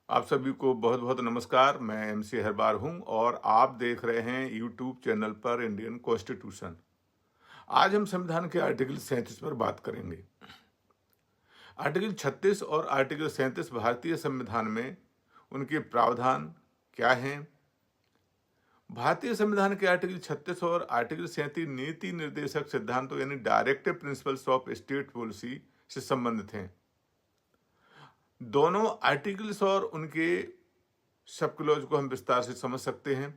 आप सभी को बहुत बहुत नमस्कार। मैं MC हरबार हूं और आप देख रहे हैं यूट्यूब चैनल पर इंडियन कॉन्स्टिट्यूशन। आज हम संविधान के आर्टिकल 37 पर बात करेंगे। आर्टिकल 36 और आर्टिकल 37 भारतीय संविधान में उनके प्रावधान क्या हैं। भारतीय संविधान के आर्टिकल 36 और आर्टिकल 37 नीति निर्देशक सिद्धांतों यानी directive principles of state policy से संबंधित हैं। दोनों आर्टिकल्स और उनके सब क्लॉज को हम विस्तार से समझ सकते हैं।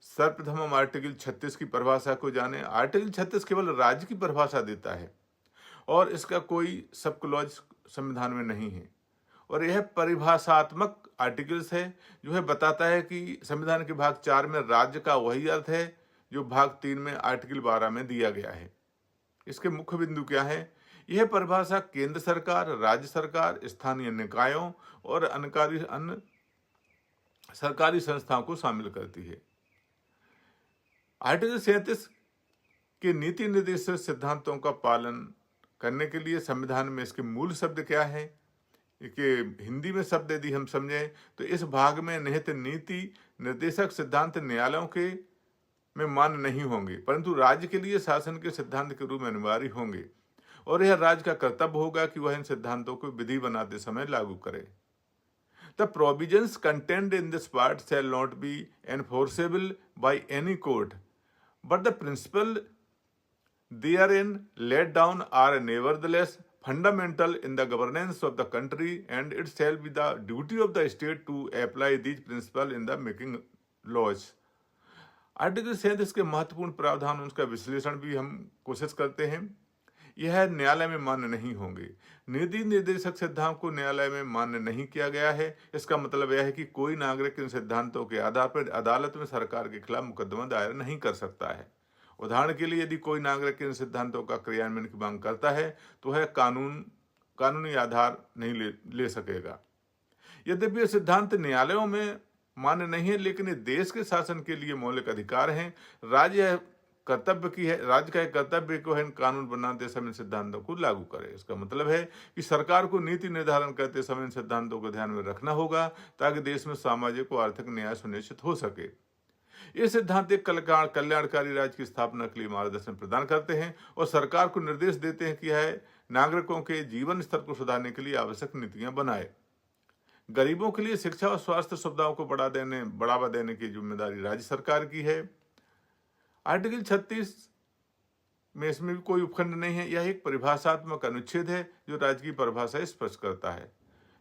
सर्वप्रथम हम आर्टिकल 36 की परिभाषा को जानें। आर्टिकल 36 केवल राज्य की परिभाषा देता है और इसका कोई सब क्लॉज संविधान में नहीं है और यह परिभाषात्मक आर्टिकल्स है जो है बताता है कि संविधान के भाग 4 में राज्य का वही अर्थ है जो भाग 3 में आर्टिकल 12 में दिया गया है। इसके मुख्य बिंदु क्या है? यह परिभाषा केंद्र सरकार, राज्य सरकार, स्थानीय निकायों और अन्य सरकारी संस्थाओं को शामिल करती है। आर्टिकल 37 के नीति निर्देशक सिद्धांतों का पालन करने के लिए संविधान में इसके मूल शब्द क्या है कि हिंदी में शब्द यदि हम समझें तो इस भाग में निहित नीति निर्देशक सिद्धांत न्यायालयों के में मान्य नहीं होंगे परंतु राज्य के लिए शासन के सिद्धांत के रूप में अनिवार्य होंगे और यह राज्य का कर्तव्य होगा कि वह इन सिद्धांतों को विधि बनाते समय लागू करे। The provisions contained in this part shall not be enforceable by any court, but the principle therein laid down are nevertheless fundamental in the governance of the country, and it shall be the duty of the state to apply these principles in the making laws. Article 37 के महत्वपूर्ण प्रावधान उसका विश्लेषण भी हम कोशिश करते हैं। यह न्यायालय में मान्य नहीं होंगे। नीति निर्देशक सिद्धांत को न्यायालय में मान्य नहीं किया गया है। इसका मतलब यह है कि कोई नागरिक इन सिद्धांतों के आधार पर अदालत में सरकार के खिलाफ मुकदमा दायर नहीं कर सकता है। उदाहरण के लिए यदि कोई नागरिक इन सिद्धांतों का क्रियान्वयन की मांग करता है तो वह कानूनी आधार नहीं ले सकेगा। यद्यपि ये सिद्धांत न्यायालयों में मान्य नहीं है लेकिन ये देश के शासन के लिए मौलिक अधिकार हैं। राज्य का एक कर्तव्य को है कानून बनाते समय सिद्धांतों को लागू करे। इसका मतलब है कि सरकार को नीति निर्धारण करते समय इन सिद्धांतों को ध्यान में रखना होगा ताकि देश में सामाजिक और आर्थिक न्याय सुनिश्चित हो सके। ये सिद्धांत एक कल्याणकारी राज्य की स्थापना के लिए मार्गदर्शन प्रदान करते हैं और सरकार को निर्देश देते हैं कि यह नागरिकों के जीवन स्तर को सुधारने के लिए आवश्यक नीतियां बनाए। गरीबों के लिए शिक्षा और स्वास्थ्य सुविधाओं को बढ़ावा देने की जिम्मेदारी राज्य सरकार की है। आर्टिकल 36 में इसमें भी कोई उपखंड नहीं है। यह एक परिभाषात्मक अनुच्छेद है जो राज्य की परिभाषा स्पष्ट करता है,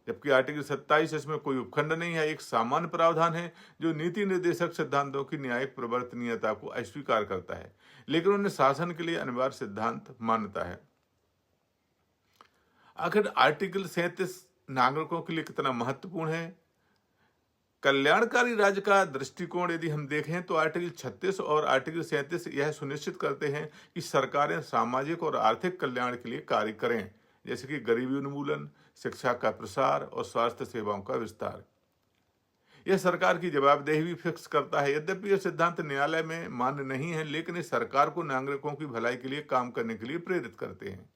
जबकि आर्टिकल 27 इसमें कोई उपखंड नहीं है। एक सामान्य प्रावधान है जो नीति निर्देशक सिद्धांतों की न्यायिक प्रवर्तनीयता को अस्वीकार करता है लेकिन उन्हें शासन के लिए अनिवार्य सिद्धांत मानता है। आखिर आर्टिकल 37 नागरिकों के लिए कितना महत्वपूर्ण है? कल्याणकारी राज्य का दृष्टिकोण यदि हम देखें तो आर्टिकल 36 और आर्टिकल 37 यह सुनिश्चित करते हैं कि सरकारें सामाजिक और आर्थिक कल्याण के लिए कार्य करें, जैसे कि गरीबी उन्मूलन, शिक्षा का प्रसार और स्वास्थ्य सेवाओं का विस्तार। यह सरकार की जवाबदेही भी फिक्स करता है। यद्यपि यह सिद्धांत न्यायालय में मान्य नहीं है लेकिन इस सरकार को नागरिकों की भलाई के लिए काम करने के लिए प्रेरित करते हैं।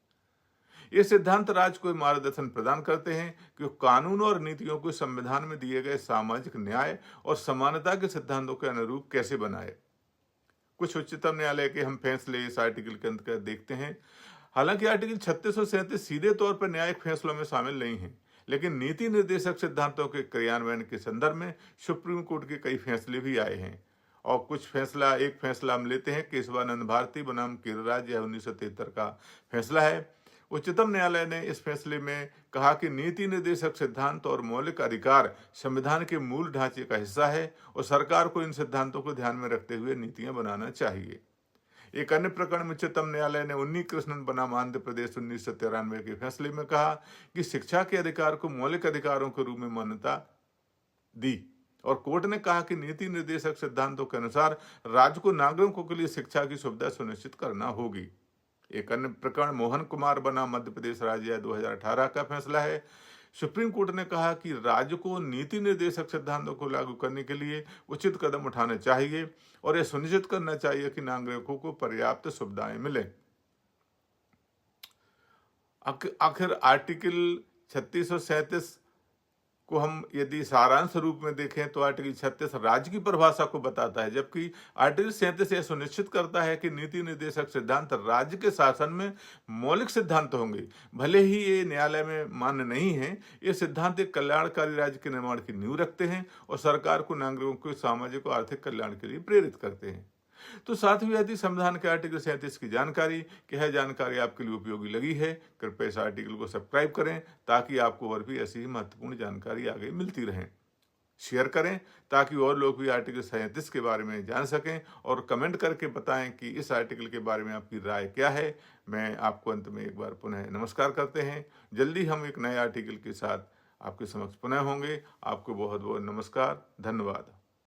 ये सिद्धांत राज्य को मार्गदर्शन प्रदान करते हैं कि कानून और नीतियों को संविधान में दिए गए सामाजिक न्याय और समानता के सिद्धांतों के अनुरूप कैसे बनाए। कुछ उच्चतम न्यायालय के हम फैसले इस आर्टिकल के अंतर्गत देखते हैं। हालांकि आर्टिकल 36 और 37 सीधे तौर पर न्यायिक फैसलों में शामिल नहीं है लेकिन नीति निर्देशक सिद्धांतों के क्रियान्वयन के संदर्भ में सुप्रीम कोर्ट के कई फैसले भी आए हैं और एक फैसला हम लेते हैं केशवानंद भारती बनाम केरल राज्य 1973 का फैसला है। उच्चतम न्यायालय ने इस फैसले में कहा कि नीति निर्देशक सिद्धांत और मौलिक अधिकार संविधान के मूल ढांचे का हिस्सा है और सरकार को इन सिद्धांतों को ध्यान में रखते हुए नीतियां बनाना चाहिए। एक अन्य प्रकरण में उच्चतम न्यायालय ने उन्नी कृष्णन बनाम आंध्र प्रदेश 1993 के फैसले में कहा कि शिक्षा के अधिकार को मौलिक अधिकारों के रूप में मान्यता दी और कोर्ट ने कहा कि नीति निर्देशक सिद्धांतों के अनुसार राज्य को नागरिकों के लिए शिक्षा की सुविधा सुनिश्चित करना होगी। एक अन्य प्रकरण मोहन कुमार बनाम मध्य प्रदेश राज्य 2018 का फैसला है। सुप्रीम कोर्ट ने कहा कि राज्य को नीति निर्देशक सिद्धांतों को लागू करने के लिए उचित कदम उठाने चाहिए और यह सुनिश्चित करना चाहिए कि नागरिकों को पर्याप्त सुविधाएं मिलें। आखिर आर्टिकल 36 और 37 को हम यदि सारांश रूप में देखें तो आर्टिकल 36 राज्य की परिभाषा को बताता है, जबकि आर्टिकल 37 यह सुनिश्चित करता है कि नीति निर्देशक सिद्धांत राज्य के शासन में मौलिक सिद्धांत होंगे। भले ही ये न्यायालय में मान्य नहीं है, ये सिद्धांत एक कल्याणकारी राज्य के निर्माण की नींव रखते हैं और सरकार को नागरिकों के सामाजिक और आर्थिक कल्याण के लिए प्रेरित करते हैं। तो साथियों, यदि संविधान के आर्टिकल 37 की जानकारी क्या है जानकारी आपके लिए उपयोगी लगी है, कृपया इस आर्टिकल को सब्सक्राइब करें ताकि आपको और भी ऐसी ही महत्वपूर्ण जानकारी आगे मिलती रहे। शेयर करें ताकि और लोग भी आर्टिकल 37 के बारे में जान सकें और कमेंट करके बताएं कि इस आर्टिकल के बारे में आपकी राय क्या है। मैं आपको अंत में एक बार पुनः नमस्कार करते हैं। जल्दी हम एक नए आर्टिकल के साथ आपके समक्ष पुनः होंगे। आपको बहुत बहुत नमस्कार, धन्यवाद।